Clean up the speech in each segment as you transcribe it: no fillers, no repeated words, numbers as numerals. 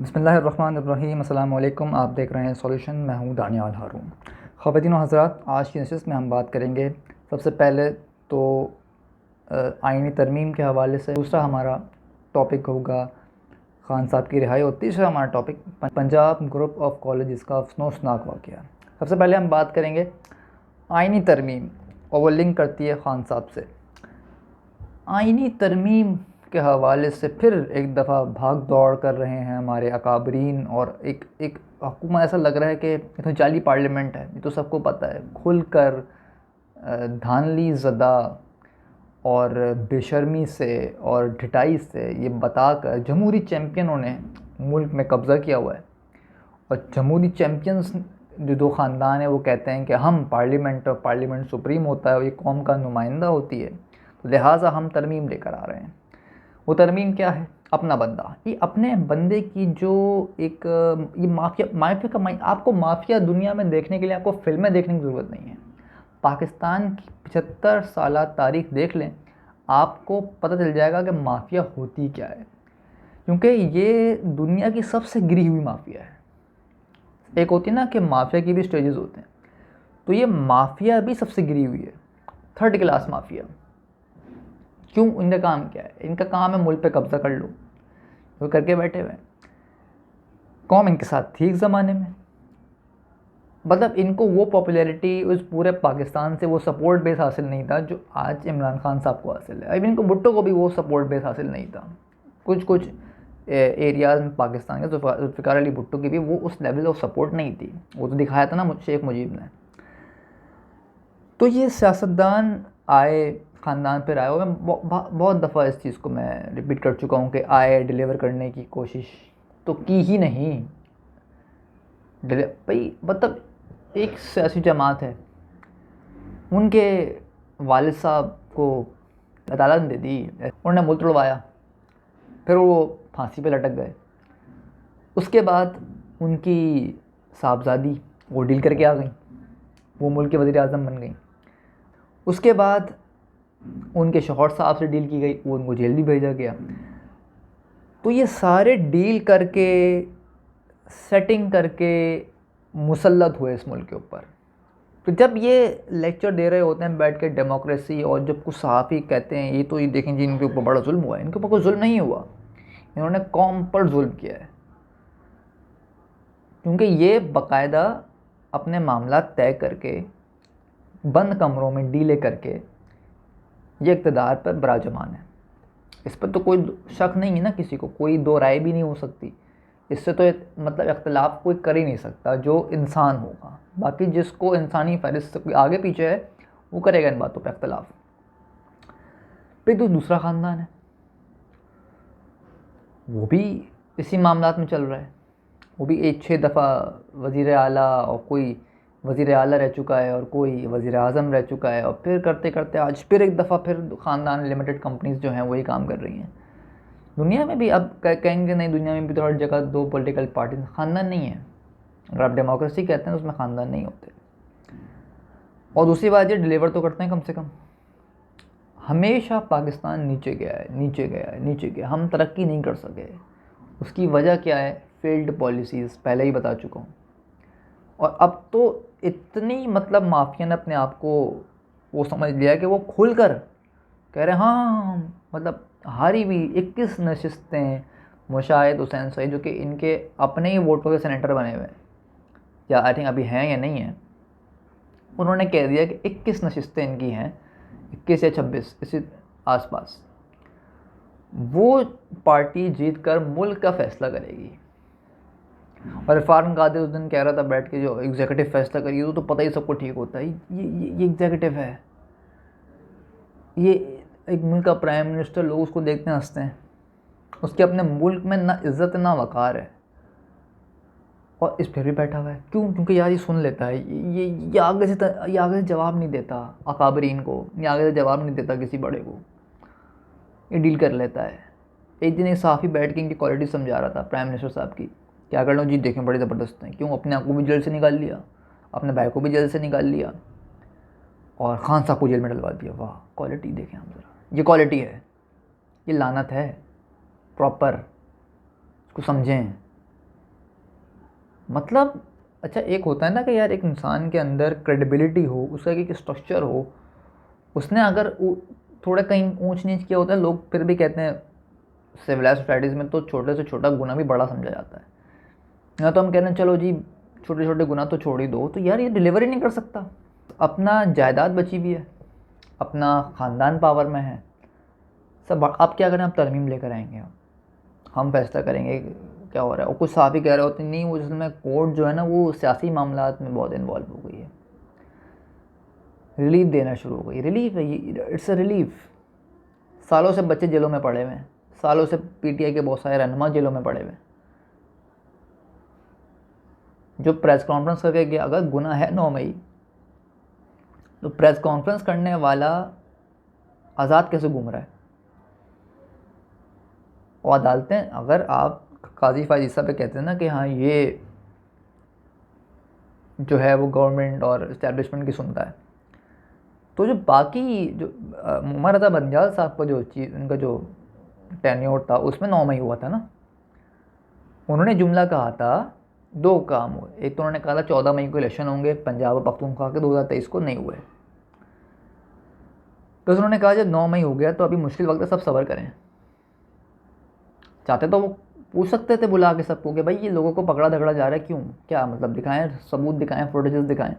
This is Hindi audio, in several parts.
बिस्मिल्लाहिर्रहमानिर्रहीम। अस्सलाम वालेकुम। आप देख रहे हैं सॉल्यूशन। मैं हूँ दानियाल हारून। ख़वातीन व हज़रात, आज की नशिस्त में हम बात करेंगे सबसे पहले तो आइनी तरमीम के हवाले से। दूसरा हमारा टॉपिक होगा खान साहब की रिहाई, और तीसरा हमारा topic Punjab group of colleges का अफसोसनाक वाक़या। सबसे पहले हम बात करेंगे आइनी तरमीम, और वो लिंक करती है खान साहब से। आइनी तरमीम के हवाले से फिर एक दफ़ा भाग दौड़ कर रहे हैं हमारे अकाबरीन, और एक हुकूमत ऐसा लग रहा है कि ये तो जाली पार्लियामेंट है। ये तो सबको पता है। खुलकर धांधली ज़दा और बेशर्मी से और ढिठाई से ये बताकर जमहूरी चैम्पियनों ने मुल्क में कब्ज़ा किया हुआ है। और जमहूरी चैम्पियंस जो दो ख़ानदान है वो कहते हैं कि हम पार्लियामेंट, और पार्लियामेंट सुप्रीम होता है और ये कौम का नुमाइंदा होती है, तो लिहाजा हम तरमीम लेकर आ रहे हैं। वो तरमीम क्या है? अपना बंदा। ये अपने बंदे की जो एक ये माफिया का आपको माफिया दुनिया में देखने के लिए आपको फिल्में देखने की ज़रूरत नहीं है। पाकिस्तान की 75 साल तारीख देख लें, आपको पता चल जाएगा कि माफिया होती क्या है। क्योंकि ये दुनिया की सबसे गिरी हुई माफिया है। एक होती है ना कि माफिया की भी स्टेजेस होते हैं, तो ये माफिया भी सबसे गिरी हुई है। Third class mafia. क्यों? इनका काम क्या है? इनका काम है मुल्क पे कब्जा कर लो, वो करके बैठे हुए हैं। कौम इनके साथ थी एक ज़माने में, मतलब इनको वो पॉपुलैरिटी उस पूरे पाकिस्तान से वो सपोर्ट बेस हासिल नहीं था जो आज इमरान खान साहब को हासिल है। अब इनको भुट्टो को भी वो सपोर्ट बेस हासिल नहीं था। कुछ कुछ एरियाज़ में पाकिस्तान के जुल्फ़िकार अली भुट्टो की भी वो उस लेवल ऑफ सपोर्ट नहीं थी। वो तो दिखाया था ना शेख मुजीब ने। तो ये सियासतदान आए, ख़ानदान पर आए, और मैं बहुत दफ़ा इस चीज़ को मैं रिपीट कर चुका हूँ कि आए, डिलीवर करने की कोशिश तो की ही नहीं। भाई मतलब एक सियासी जमात है, उनके वालिद साहब को अदालत ने दे दी, उन्होंने मुल्क तोड़वाया, फिर वो फांसी पे लटक गए। उसके बाद उनकी साहबजादी वो डील करके आ गई, वो मुल्क के वज़ीर आज़म बन गई। उसके बाद उनके शौहर साहब से डील की गई, वो उनको जेल भी भेजा गया। तो ये सारे डील करके, सेटिंग करके मुसल्लत हुए इस मुल्क के ऊपर। तो जब ये लेक्चर दे रहे होते हैं बैठ के डेमोक्रेसी, और जब कुछ सहाफ़ी कहते हैं ये तो ये देखें जी इनके ऊपर बड़ा जुल्म हुआ है, इनके ऊपर कोई जुल्म नहीं हुआ, इन्होंने कौम पर जुल्म किया है। क्योंकि ये बाकायदा अपने मामला तय करके बंद कमरों में डीले करके ये इक़्तिदार पर बराजमान है। इस पर तो कोई शक नहीं है ना, किसी को कोई दो राय भी नहीं हो सकती। इससे तो मतलब इख्तलाफ कोई कर ही नहीं सकता जो इंसान होगा। बाकी जिसको इंसानी फहरिस्त से कोई आगे पीछे है वो करेगा इन बातों पर इख्तलाफ। फिर तो दूसरा ख़ानदान है, वो भी इसी मामलात में चल रहा है। वो भी 6 दफ़ा वज़ीर आला, और कोई वज़ीर आला रह चुका है और कोई वज़ीर आज़म रह चुका है, और फिर करते करते आज फिर एक दफ़ा फिर ख़ानदान लिमिटेड कंपनीज़ जो हैं वही काम कर रही हैं। दुनिया में भी अब कहेंगे नहीं, दुनिया में भी तो हर जगह दो पॉलिटिकल पार्टी, ख़ानदान नहीं है। अगर आप डेमोक्रेसी कहते हैं तो उसमें ख़ानदान नहीं होते। और दूसरी बात ये डिलीवर तो करते हैं कम से कम। हमेशा पाकिस्तान नीचे गया है, नीचे गया है, नीचे गया। हम तरक्की नहीं कर सके। उसकी वजह क्या है? फेल्ड पॉलिसीज़, पहले ही बता चुका हूँ। और अब तो इतनी मतलब माफिया ने अपने आप को वो समझ लिया कि वो खुल कर कह रहे हैं हाँ, मतलब हारी हुई 21 नशिस्तें मुशाहिद हुसैन सईद, जो कि इनके अपने ही वोटों के सेनेटर बने हुए हैं, या आई थिंक अभी हैं या नहीं हैं, उन्होंने कह दिया कि 21 नशिस्तें इनकी हैं, 21 या 26 इसी आसपास। वो पार्टी जीत कर मुल्क का फ़ैसला करेगी। और इरफान कादिर उस दिन कह रहा था बैठ के, जो एग्जीक्यूटिव फैसला करिए तो पता ही सबको ठीक होता है। ये एग्जीक्यूटिव है, ये एक मुल्क का प्राइम मिनिस्टर, लोग उसको देखते हैं हंसते हैं। उसके अपने मुल्क में ना इज़्ज़त ना वक़ार है, और इस फिर भी बैठा हुआ है। क्यों? क्योंकि यार ये सुन लेता है, ये आगे से जवाब नहीं देता अकाबरीन को, ये आगे से जवाब नहीं देता किसी बड़े को, ये डील कर लेता है। एक दिन एक सहाफ़ी बैठ के इनकी क्वालिटी समझा रहा था प्राइम मिनिस्टर साहब की। क्या कर लो जी, देखें बड़े ज़बरदस्त हैं। क्यों? अपने आप को भी जेल से निकाल लिया, अपने भाई को भी जेल से निकाल लिया, और खान साहब को जेल में डलवा दिया। वाह, क्वालिटी देखें हम ज़रा, ये क्वालिटी है, ये लानत है प्रॉपर, इसको समझें। मतलब अच्छा, एक होता है ना कि यार एक इंसान के अंदर क्रेडिबिलिटी हो, उसका एक स्ट्रक्चर हो, उसने अगर थोड़ा कहीं ऊंच नीच किया होता है, लोग फिर भी कहते हैं सिविलाइज सोसाइटीज़ में तो छोटे से छोटा गुना भी बड़ा समझा जाता है। या तो हम कहते हैं चलो जी छोटे छोटे गुना तो छोड़ ही दो, तो यार ये डिलीवर ही नहीं कर सकता। अपना जायदाद बची हुई है, अपना ख़ानदान पावर में है, सब आप क्या करें, आप तरमीम लेकर आएंगे, हम फैसला करेंगे क्या हो रहा है। और कुछ साहब ही कह रहे होते नहीं, वो जिसमें कोर्ट जो है ना वो सियासी मामलात में बहुत इन्वॉल्व हो गई है, रिलीफ देना शुरू हो गई। रिलीफ है ये, इट्स अ रिलीफ। सालों से बच्चे जेलों में पड़े हुए हैं, सालों से पीटीआई के बहुत सारे रहनुमा जेलों में पड़े हुए हैं। जो प्रेस कॉन्फ्रेंस करके गया, अगर गुनाह है 9 मई, तो प्रेस कॉन्फ्रेंस करने वाला आज़ाद कैसे घूम रहा है। और अदालतें, अगर आप काजी फायद ईसा पे कहते हैं ना कि हाँ ये जो है वो गवर्नमेंट और इस्टेब्लिशमेंट की सुनता है, तो जो बाकी जो उमर रज़ा बंजाल साहब का जो चीज़, उनका जो टेन्योर था उसमें 9 मई हुआ था ना, उन्होंने जुमला कहा था, 2 काम हुए। एक तो उन्होंने कहा था 14 मई को इलेक्शन होंगे पंजाब और पख्तूनख्वा के, 2023 को नहीं हुए। तो उन्होंने कहा जब 9 मई हो गया तो अभी मुश्किल वक्त है, सब सब्र करें। चाहते तो वो पूछ सकते थे बुला के सबको कि भाई ये लोगों को पकड़ा धकड़ा जा रहा है क्यों, क्या मतलब, दिखाएं सबूत, दिखाएं फुटेजेस दिखाएं।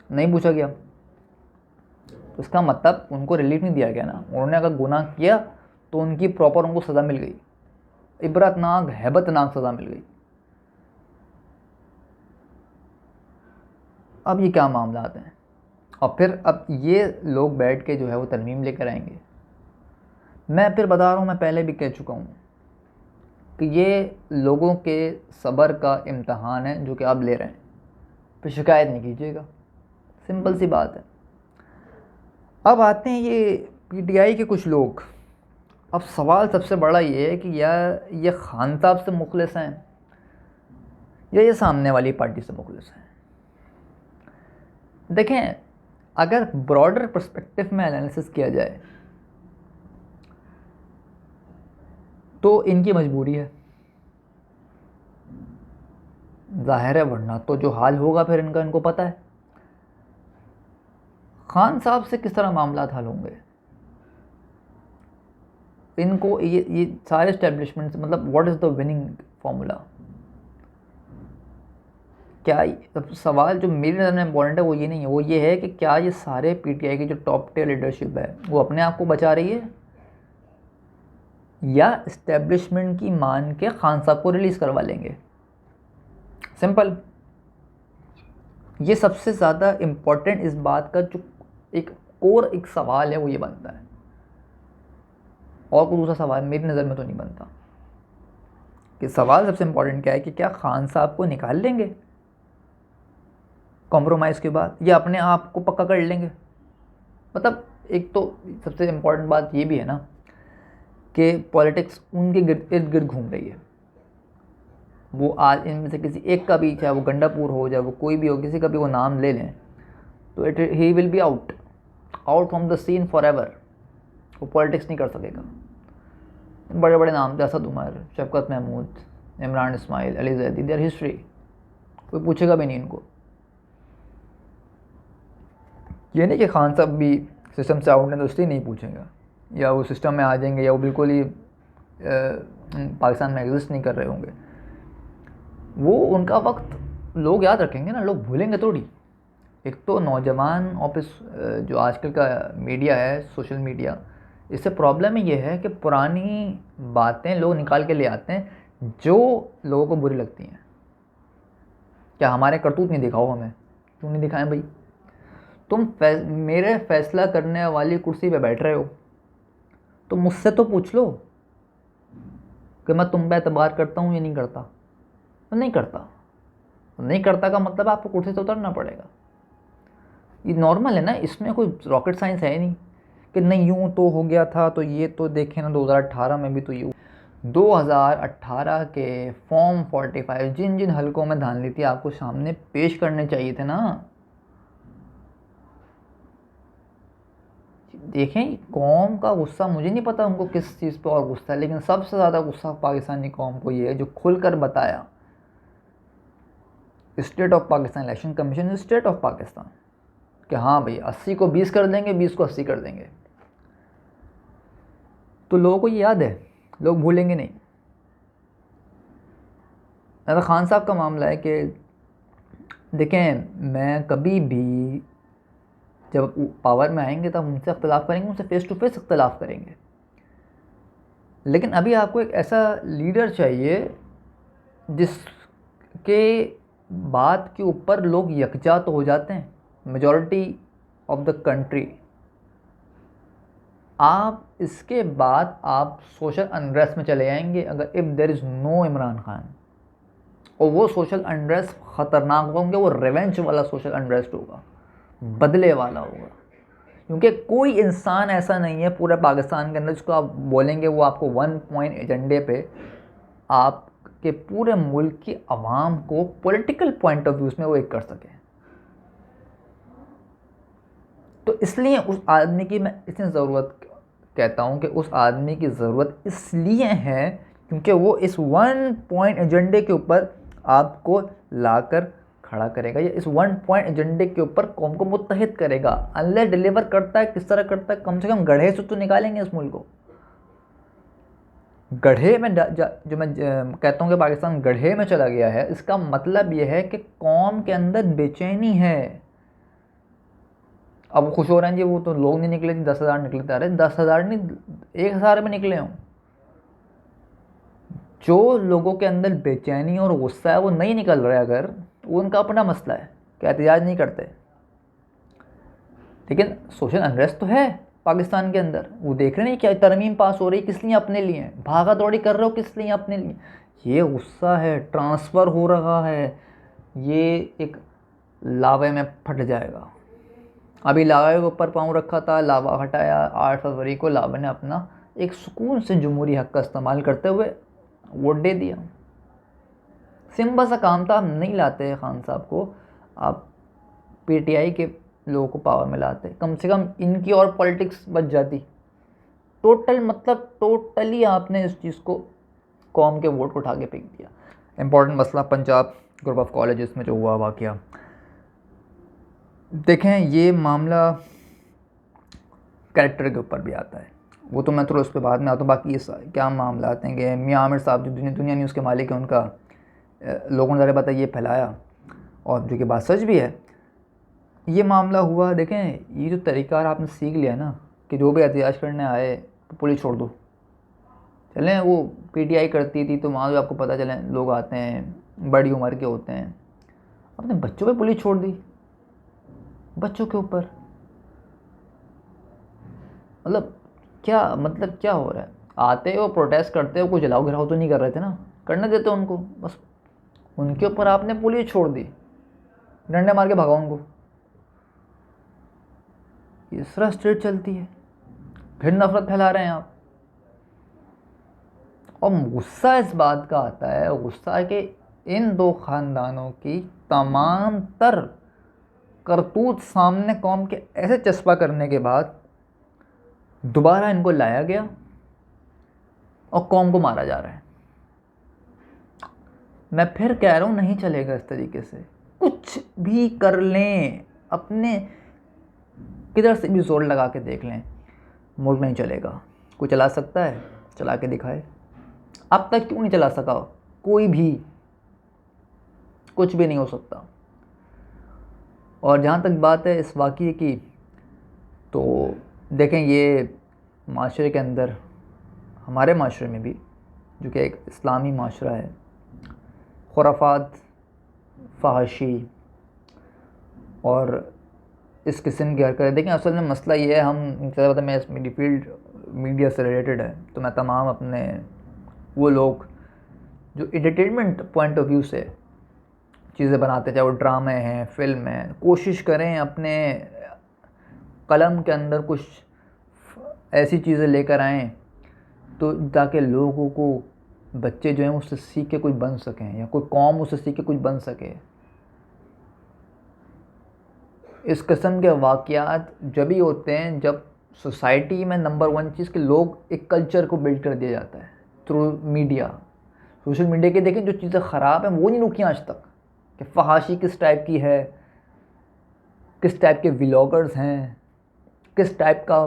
नहीं पूछा गया, तो इसका मतलब उनको रिलीफ नहीं दिया गया ना। उन्होंने अगर गुनाह किया तो उनकी प्रॉपर उनको सज़ा मिल गई, इबरतनाक हैबतनाक सज़ा मिल गई। अब ये क्या मामला आते हैं, और फिर अब ये लोग बैठ के जो है वो तरमीम लेकर आएंगे। मैं फिर बता रहा हूँ, मैं पहले भी कह चुका हूँ कि ये लोगों के सब्र का इम्तहान है जो कि आप ले रहे हैं, फिर शिकायत नहीं कीजिएगा, सिंपल सी बात है। अब आते हैं ये पीटीआई के कुछ लोग। अब सवाल सबसे बड़ा ये है कि यार ये खान साहब से मुखलिस हैं या ये सामने वाली पार्टी से मुखलिस हैं। देखें, अगर ब्रॉडर पर्सपेक्टिव में एनालिसिस किया जाए तो इनकी मजबूरी है, जाहिर है, वरना तो जो हाल होगा फिर इनका, इनको पता है खान साहब से किस तरह मामला हल होंगे। इनको ये सारे इस्टेब्लिशमेंट, मतलब what is the winning formula, क्या सब सवाल जो मेरी नज़र में इम्पोर्टेंट है वो ये नहीं है, वो ये है कि क्या ये सारे पीटीआई की जो टॉप टियर लीडरशिप है वो अपने आप को बचा रही है या इस्टेब्लिशमेंट की मान के खान साहब को रिलीज़ करवा लेंगे। सिंपल, ये सबसे ज़्यादा इम्पोर्टेंट इस बात का जो एक कोर एक सवाल है वो ये बनता है, और कोई दूसरा सवाल मेरी नज़र में तो नहीं बनता। कि सवाल सबसे इम्पोर्टेंट क्या है कि क्या खान साहब को निकाल लेंगे कॉम्प्रोमाइज़ के बाद, या अपने आप को पक्का कर लेंगे। मतलब एक तो सबसे इम्पोर्टेंट बात ये भी है ना कि पॉलिटिक्स उनके इर्द गिर्द घूम रही है। वो आज इनमें से किसी एक का भी, चाहे वो गंडापुर हो, चाहे वो कोई भी हो, किसी का भी वो नाम ले लें तो he will be out from the scene forever. वो पॉलिटिक्स नहीं कर सकेगा। बड़े बड़े नाम थे, असद उमर, शफकत महमूद, इमरान इस्माइल, अली जैदी, देयर हिस्ट्री, कोई पूछेगा भी नहीं इनको। ये नहीं कि खान साहब भी सिस्टम से आउट हैं तो इसलिए नहीं पूछेंगे, या वो सिस्टम में आ जाएंगे, या वो बिल्कुल ही पाकिस्तान में एग्जिस्ट नहीं कर रहे होंगे। वो उनका वक्त लोग याद रखेंगे ना, लोग भूलेंगे थोड़ी। एक तो नौजवान ऑफिस जो आजकल का मीडिया है, सोशल मीडिया, इससे प्रॉब्लम ये है कि पुरानी बातें लोग निकाल के ले आते हैं जो लोगों को बुरी लगती हैं। क्या हमारे करतूत नहीं दिखाओ हमें, क्यों नहीं दिखाएं भाई। तुम मेरे फैसला करने वाली कुर्सी पे बैठ रहे हो तो मुझसे तो पूछ लो कि मैं तुम पे एतबार करता हूँ या नहीं करता। तो नहीं करता, नहीं करता का मतलब आपको कुर्सी से उतरना पड़ेगा। ये नॉर्मल है ना, इसमें कोई रॉकेट साइंस है नहीं कि नहीं यूँ तो हो गया था तो ये तो देखें ना 2018 में भी तो यूँ। 2018 के फॉर्म 45 जिन जिन हलकों में धांधली थी आपको सामने पेश करने चाहिए थे ना। देखें, कौम का गुस्सा, मुझे नहीं पता उनको किस चीज़ पे और गुस्सा है, लेकिन सबसे ज़्यादा गुस्सा पाकिस्तानी कौम को ये है जो खुलकर बताया state of Pakistan election commission is state of Pakistan कि हाँ भाई 80 को 20 कर देंगे, 20 को 80 कर देंगे। तो लोगों को ये याद है, लोग भूलेंगे नहीं। अगर खान साहब का मामला है कि देखें, मैं कभी भी जब पावर में आएंगे तब उनसे अख्तिलाफ़ करेंगे, उनसे फ़ेस टू फेस अख्तिलाफ़ करेंगे, लेकिन अभी आपको एक ऐसा लीडर चाहिए जिसके बात के ऊपर लोग यकजा तो हो जाते हैं, मेजॉरिटी ऑफ द कंट्री। आप इसके बाद आप सोशल अनरेस्ट में चले जाएंगे अगर if there is no Imran Khan, और वो सोशल अनरेस्ट ख़तरनाक होगा, वो रिवेंज वाला सोशल अनरेस्ट होगा, बदले वाला होगा। क्योंकि कोई इंसान ऐसा नहीं है पूरे पाकिस्तान के अंदर जिसको आप बोलेंगे वो आपको 1 पॉइंट एजेंडे पे आपके पूरे मुल्क की आवाम को पॉलिटिकल पॉइंट ऑफ व्यूज़ में वो एक कर सके। तो इसलिए उस आदमी की मैं इसलिए ज़रूरत कहता हूँ कि उस आदमी की ज़रूरत इसलिए है क्योंकि वो इस 1 पॉइंट एजेंडे के ऊपर आपको लाकर खड़ा करेगा, या इस 1 पॉइंट एजेंडे के ऊपर कौम को मुत्तहिद करेगा। अनलेस डिलीवर करता है, किस तरह करता है, कम से कम गड्ढे से तो निकालेंगे इस मुल्क को। गड्ढे में जो मैं कहता हूँ कि पाकिस्तान गड्ढे में चला गया है, इसका मतलब यह है कि कौम के अंदर बेचैनी है। अब वो खुश हो रहे हैं जी, वो तो लोग नहीं निकले थी, 10,000 निकले थे। अरे 10,000 नहीं, 1,000 में निकले हों। जो लोगों के अंदर बेचैनी और गुस्सा है वो नहीं निकल रहा है, अगर वो उनका अपना मसला है कि एहतजाज नहीं करते, लेकिन सोशल अनरेस्ट तो है पाकिस्तान के अंदर। वो देख रहे नहीं क्या तरमीम पास हो रही, किस लिए? अपने लिए। भागा दौड़ी कर रहे हो, किस लिए? अपने लिए। ये गुस्सा है, ट्रांसफ़र हो रहा है, ये एक लावे में फट जाएगा। अभी लावे के ऊपर पाँव रखा था, लावा हटाया, 8 फरवरी को लावे ने अपना एक सुकून से जमहूरी हक़ का इस्तेमाल करते हुए वोट दे दिया। सिंपल सा काम था, आप नहीं लाते खान साहब को, आप पीटीआई के लोगों को पावर में लाते, कम से कम इनकी और पॉलिटिक्स बच जाती। टोटली आपने इस चीज़ को, कौम के वोट को उठा के फेंक दिया। इम्पॉर्टेंट मसला पंजाब ग्रुप ऑफ कॉलेजेस में जो हुआ वाक़या, देखें ये मामला कैरेक्टर के ऊपर भी आता है, वो तो मैं थोड़ा उस पर बाद में आता हूँ। बाकी इस क्या मामला आते हैं कि मियाँ आमिर साहब जो दुनिया न्यूज़ के मालिक हैं, उनका लोगों ने ज़रा पता ये फैलाया, और जो कि बात सच भी है, ये मामला हुआ। देखें ये जो तरीक़ार आपने सीख लिया ना कि जो भी एहतजाज करने आए तो पुलिस छोड़ दो, चलें वो पीटीआई करती थी तो वहाँ भी आपको पता चले लोग आते हैं बड़ी उम्र के होते हैं, अपने बच्चों पे पुलिस छोड़ दी, बच्चों के ऊपर। मतलब क्या हो रहा है? आते हो प्रोटेस्ट करते हो, कोई जलाओ गिराओ तो नहीं कर रहे थे ना, करने देते उनको, बस उनके ऊपर आपने पुलिस छोड़ दी, डंडे मार के भगाओ उनको। इस तरह स्टेट चलती है, फिर नफरत फैला रहे हैं आप। और गुस्सा इस बात का आता है, गुस्सा कि इन दो ख़ानदानों की तमाम तर करतूत सामने कौम के ऐसे चस्पा करने के बाद दोबारा इनको लाया गया और कौम को मारा जा रहा है। मैं फिर कह रहा हूँ, नहीं चलेगा इस तरीके से। कुछ भी कर लें, अपने किधर से भी जोर लगा के देख लें, मुल्क नहीं चलेगा। कोई चला सकता है, चला के दिखाए। अब तक क्यों नहीं चला सका कोई भी? कुछ भी नहीं हो सकता। और जहाँ तक बात है इस वाक़ये की, तो देखें ये माशरे के अंदर, हमारे माशरे में भी, जो कि एक इस्लामी माशरा है, खुराफात, फहाशी और इस किस्म की हरकतें। देखें असल में मसला ये है, हम ज़्यादा पता, मैं इस मेरी फील्ड मीडिया से रिलेटेड है, तो मैं तमाम अपने वो लोग जो एंटरटेनमेंट पॉइंट ऑफ व्यू से चीज़ें बनाते, चाहे वो ड्रामे हैं, फिल्म हैं, कोशिश करें अपने कलम के अंदर कुछ ऐसी चीज़ें लेकर आएँ तो ताकि लोगों को, बच्चे जो हैं उससे सीख के कुछ बन सकें, या कोई कौम उससे सीख के कुछ बन सके। इस किस्म के वाक़यात जब ही होते हैं जब सोसाइटी में नंबर 1 चीज़ कि लोग एक कल्चर को बिल्ड कर दिया जाता है थ्रू मीडिया, सोशल मीडिया के। देखें जो चीज़ें ख़राब हैं वो नहीं रुकी आज तक, कि फहाशी किस टाइप की है, किस टाइप के व्लॉगर्स हैं, किस टाइप का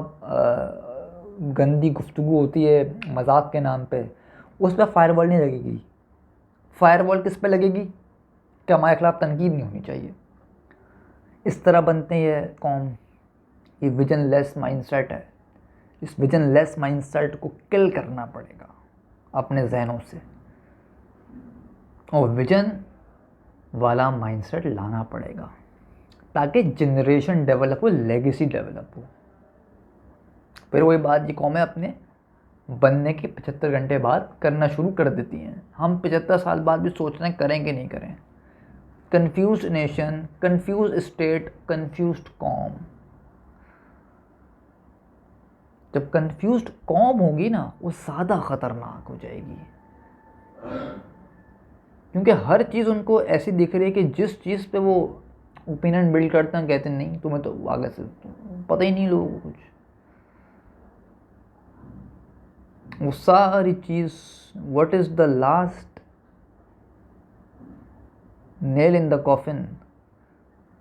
गंदी गुफ्तगू होती है मजाक के नाम पे, उस पर फायरवॉल नहीं लगेगी। फायरवॉल किस पे लगेगी कि हमारे खिलाफ तनकीद नहीं होनी चाहिए। इस तरह बनते हैं कौम। ये विजन लेस माइंडसेट है। इस विजन लेस माइंडसेट को किल करना पड़ेगा अपने जहनों से, और विजन वाला माइंडसेट लाना पड़ेगा ताकि जनरेशन डेवलप हो, लेगेसी डेवलप हो। फिर वही बात, ये कौमें अपने बनने के 75 घंटे बाद करना शुरू कर देती हैं। हम 75 साल बाद भी सोच रहे हैं करें कि नहीं करें। Confused nation, confused state, confused कौम। जब कंफ्यूज्ड कौम होगी ना, वो ज़्यादा ख़तरनाक हो जाएगी, क्योंकि हर चीज़ उनको ऐसी दिख रही है कि जिस चीज़ पे वो ओपिनियन बिल्ड करते हैं कहते हैं नहीं तुम्हें तो आगे से पता ही नहीं लोगों को कुछ। वो सारी चीज़, what is the last nail in the coffin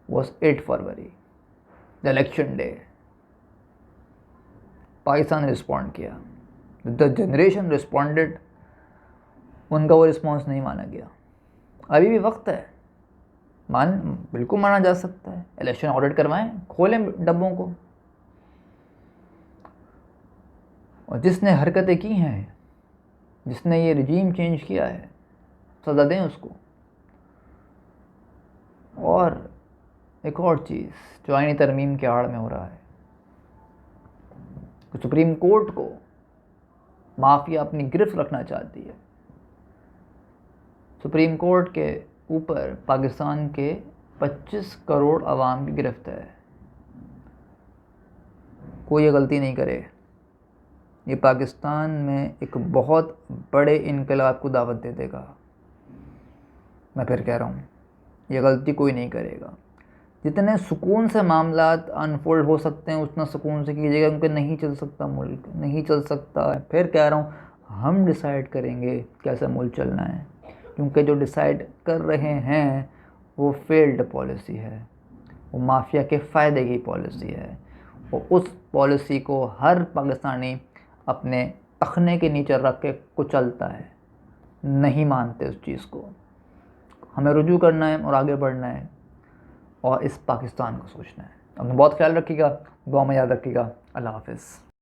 was 8 फरवरी, द इलेक्शन डे। पाकिस्तान ने रिस्पॉन्ड किया, द जनरेशन रिस्पॉन्डेड, उनका वो रिस्पॉन्स नहीं माना गया। अभी भी वक्त है, बिल्कुल माना जा सकता है। इलेक्शन ऑडिट करवाएं, खोलें डब्बों को, और जिसने हरकतें की हैं, जिसने ये रिजीम चेंज किया है, सज़ा दें उसको। और एक और चीज़ जो आईनी तरमीम के आड़ में हो रहा है, कि सुप्रीम कोर्ट को माफिया अपनी गिरफ्त रखना चाहती है। सुप्रीम कोर्ट के ऊपर पाकिस्तान के 25 करोड़ आवाम की गिरफ्त है। कोई ये गलती नहीं करे, ये पाकिस्तान में एक बहुत बड़े इनकलाब को दावत दे देगा। मैं फिर कह रहा हूँ, ये गलती कोई नहीं करेगा। जितने सुकून से मामलात अनफोल्ड हो सकते हैं उतना सुकून से कीजिएगा, क्योंकि नहीं चल सकता मुल्क, नहीं चल सकता। फिर कह रहा हूँ, हम डिसाइड करेंगे कैसा मुल्क चलना है, क्योंकि जो डिसाइड कर रहे हैं वो फेल्ड पॉलिसी है, वो माफिया के फ़ायदे की पॉलिसी है। और उस पॉलिसी को हर पाकिस्तानी अपने तखने के नीचे रख के कुचलता है, नहीं मानते उस चीज़ को। हमें रुजू करना है और आगे बढ़ना है, और इस पाकिस्तान को सोचना है। अपना बहुत ख्याल रखिएगा, दुआ में याद रखिएगा। अल्लाह हाफ़िज़।